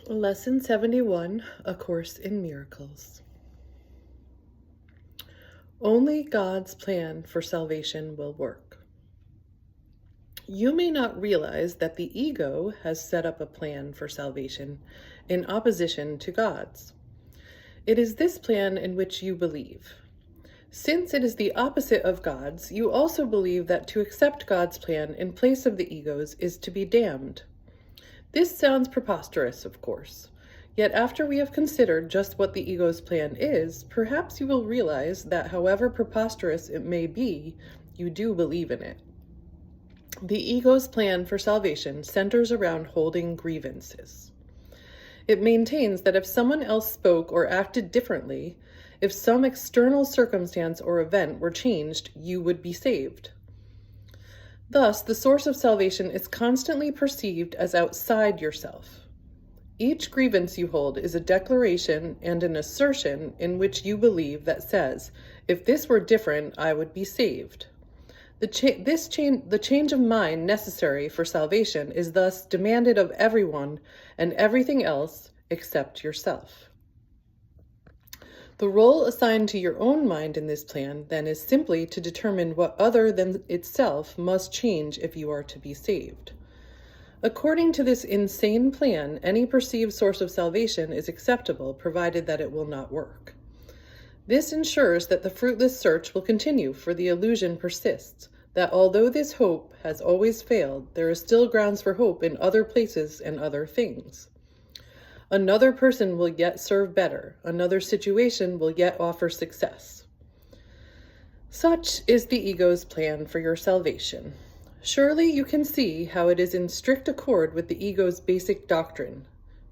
Lesson 71, A Course in Miracles. Only God's plan for salvation will work. You may not realize that the ego has set up a plan for salvation in opposition to God's. It is this plan in which you believe. Since it is the opposite of God's, you also believe that to accept God's plan in place of the ego's is to be damned. This sounds preposterous, of course. Yet after we have considered just what the ego's plan is, perhaps you will realize that however preposterous it may be, you do believe in it. The ego's plan for salvation centers around holding grievances. It maintains that if someone else spoke or acted differently, if some external circumstance or event were changed, you would be saved. Thus, the source of salvation is constantly perceived as outside yourself. Each grievance you hold is a declaration and an assertion in which you believe that says, if this were different, I would be saved. The change of mind necessary for salvation is thus demanded of everyone and everything else except yourself. The role assigned to your own mind in this plan, then, is simply to determine what other than itself must change if you are to be saved. According to this insane plan, any perceived source of salvation is acceptable, provided that it will not work. This ensures that the fruitless search will continue, for the illusion persists, that although this hope has always failed, there is still grounds for hope in other places and other things. Another person will yet serve better. Another situation will yet offer success. Such is the ego's plan for your salvation. Surely you can see how it is in strict accord with the ego's basic doctrine.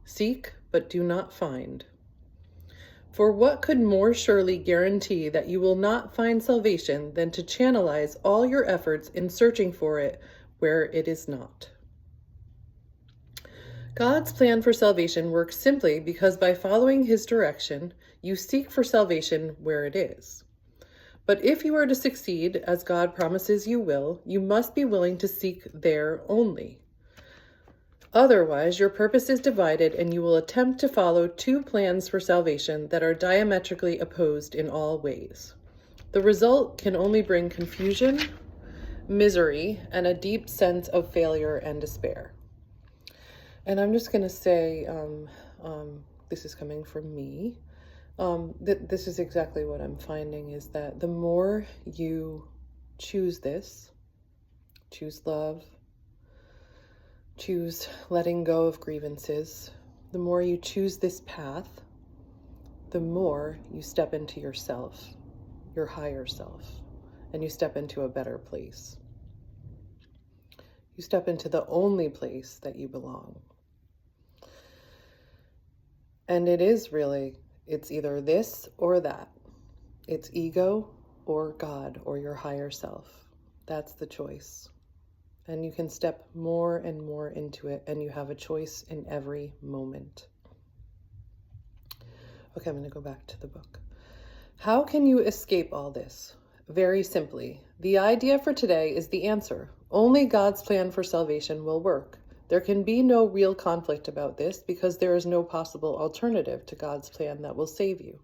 Seek, but do not find. For what could more surely guarantee that you will not find salvation than to channelize all your efforts in searching for it where it is not? God's plan for salvation works simply because by following his direction, you seek for salvation where it is. But if you are to succeed, as God promises you will, you must be willing to seek there only. Otherwise, your purpose is divided and you will attempt to follow two plans for salvation that are diametrically opposed in all ways. The result can only bring confusion, misery, and a deep sense of failure and despair. And I'm just going to say, this is coming from me. This is exactly what I'm finding, is that the more you choose this, choose love, choose letting go of grievances, the more you choose this path, the more you step into yourself, your higher self, and you step into a better place. You step into the only place that you belong. And it is really, it's either this or that. It's ego or God or your higher self. That's the choice. And you can step more and more into it, and you have a choice in every moment. Okay, I'm going to go back to the book. How can you escape all this? Very simply. The idea for today is the answer. Only God's plan for salvation will work. There can be no real conflict about this because there is no possible alternative to God's plan that will save you.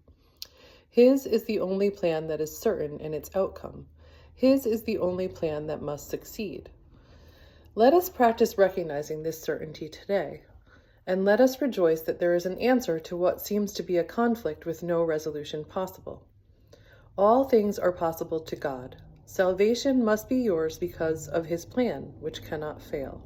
His is the only plan that is certain in its outcome. His is the only plan that must succeed. Let us practice recognizing this certainty today, and let us rejoice that there is an answer to what seems to be a conflict with no resolution possible. All things are possible to God. Salvation must be yours because of his plan, which cannot fail.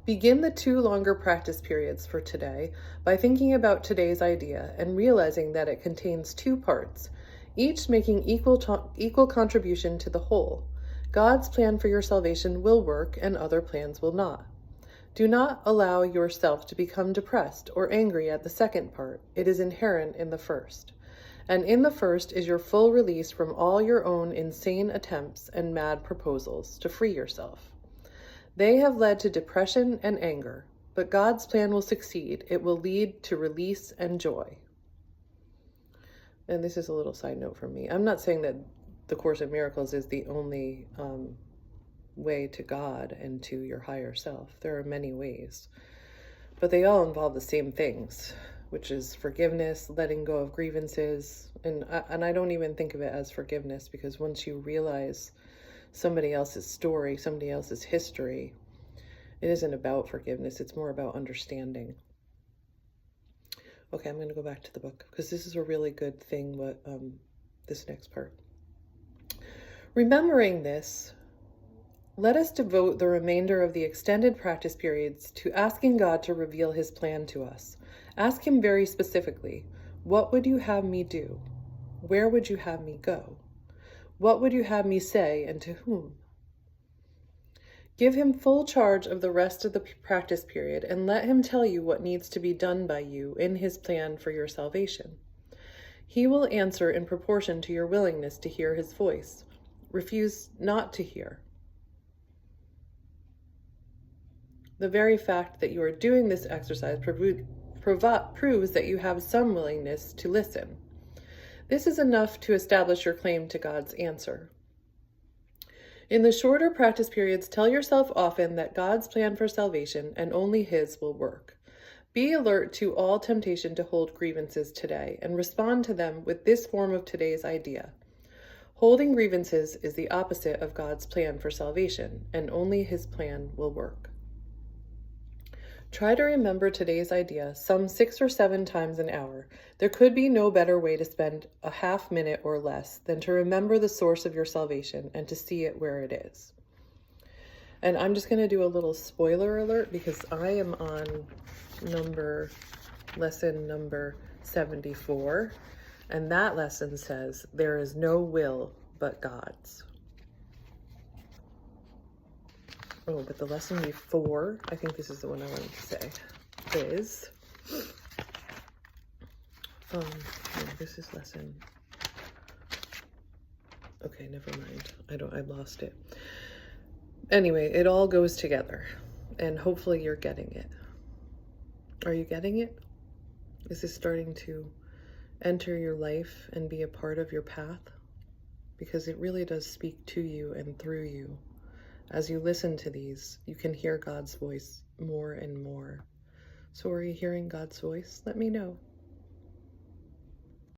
Begin the 2 longer practice periods for today by thinking about today's idea and realizing that it contains 2 parts, each making equal contribution to the whole. God's plan for your salvation will work and other plans will not. Do not allow yourself to become depressed or angry at the second part. It is inherent in the first. And in the first is your full release from all your own insane attempts and mad proposals to free yourself. They have led to depression and anger, but God's plan will succeed. It will lead to release and joy. And this is a little side note from me. I'm not saying that the Course in Miracles is the only way to God and to your higher self. There are many ways. but they all involve the same things, which is forgiveness, letting go of grievances. And I don't even think of it as forgiveness, because once you realize somebody else's story, somebody else's history, it isn't about forgiveness. It's more about understanding. Okay, I'm going to go back to the book because this is a really good thing, this next part. Remembering this, let us devote the remainder of the extended practice periods to asking God to reveal his plan to us. Ask him very specifically, what would you have me do? Where would you have me go? What would you have me say, and to whom? Give him full charge of the rest of the practice period, and let him tell you what needs to be done by you in his plan for your salvation. He will answer in proportion to your willingness to hear his voice. Refuse not to hear. The very fact that you are doing this exercise proves that you have some willingness to listen. This is enough to establish your claim to God's answer. In the shorter practice periods, tell yourself often that God's plan for salvation and only his will work. Be alert to all temptation to hold grievances today and respond to them with this form of today's idea. Holding grievances is the opposite of God's plan for salvation, and only his plan will work. Try to remember today's idea some 6 or 7 times an hour. There could be no better way to spend a half minute or less than to remember the source of your salvation and to see it where it is. And I'm just going to do a little spoiler alert because I am on lesson number 74, and that lesson says there is no will but God's. Oh, but the lesson before, I think this is the one I wanted to say, is, no, this is lesson, okay, never mind. I lost it. Anyway, it all goes together, and hopefully you're getting it. Are you getting it? Is this starting to enter your life and be a part of your path? Because it really does speak to you and through you. As you listen to these, you can hear God's voice more and more. So are you hearing God's voice? Let me know.